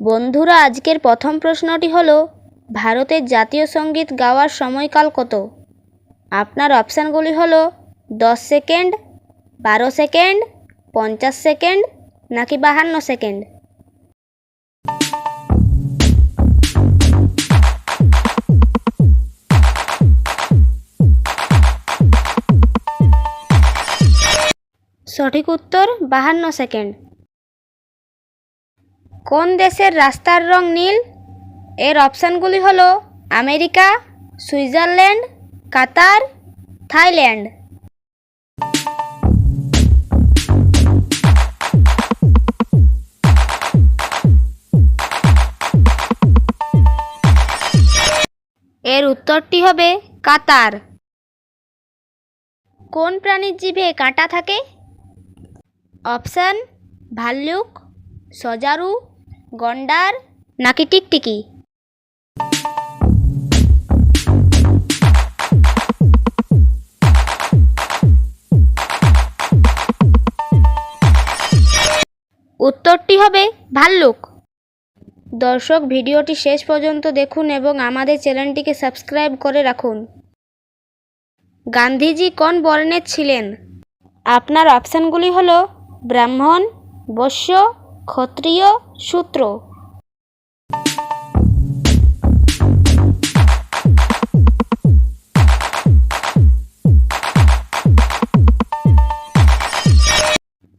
বন্ধুরা, আজকের প্রথম প্রশ্নটি হলো ভারতের জাতীয় সঙ্গীত গাওয়ার সময়কাল কত? আপনার অপশানগুলি হলো 10 সেকেন্ড, 12 সেকেন্ড, 50 সেকেন্ড নাকি 52 সেকেন্ড। সঠিক উত্তর 52 সেকেন্ড। কোন দেশের রাস্তার রং নীল? এর অপশানগুলি হলো আমেরিকা, সুইজারল্যান্ড, কাতার, থাইল্যান্ড। এর উত্তরটি হবে কাতার। কোন প্রাণীর জিভে কাঁটা থাকে? অপশান ভাল্লুক, সজারু, গন্ডার নাকি টিকটিকি। উত্তরটি হবে ভাল্লুক। দর্শক, ভিডিওটি শেষ পর্যন্ত দেখুন এবং আমাদের চ্যানেলটিকে সাবস্ক্রাইব করে রাখুন। গান্ধীজি কোন বর্ণের ছিলেন? আপনার অপশানগুলি হলো ব্রাহ্মণ, বৈশ্য, ক্ষত্রিয়, শূদ্র।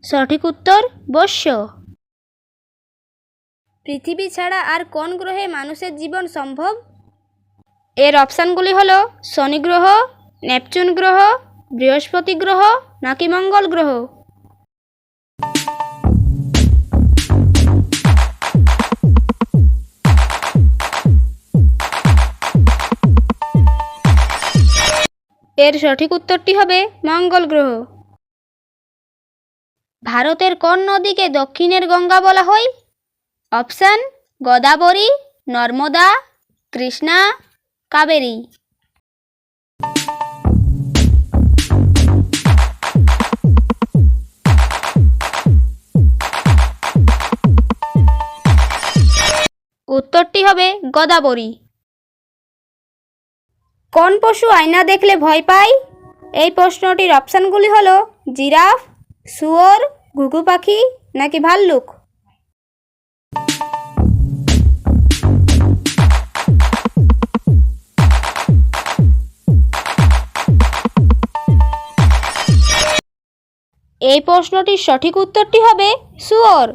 সঠিক উত্তর বৈশ্য। পৃথিবী ছাড়া আর কোন গ্রহে মানুষের জীবন সম্ভব? এর অপশানগুলি হলো শনি গ্রহ, নেপচুন গ্রহ, বৃহস্পতি গ্রহ নাকি মঙ্গল গ্রহ। এর সঠিক উত্তরটি হবে মঙ্গল গ্রহ। ভারতের কোন নদীকে দক্ষিণের গঙ্গা বলা হয়? অপশান গোদাবরী, নর্মদা, কৃষ্ণা, কাবেরী। উত্তরটি হবে গোদাবরী। কোন পশু আয়না দেখলে ভয় পায়? এই প্রশ্নটির অপশানগুলি হলো জিরাফ, শুয়োর, ঘুঘু পাখি নাকি ভাল্লুক। এই প্রশ্নটির সঠিক উত্তরটি হবে শুয়োর।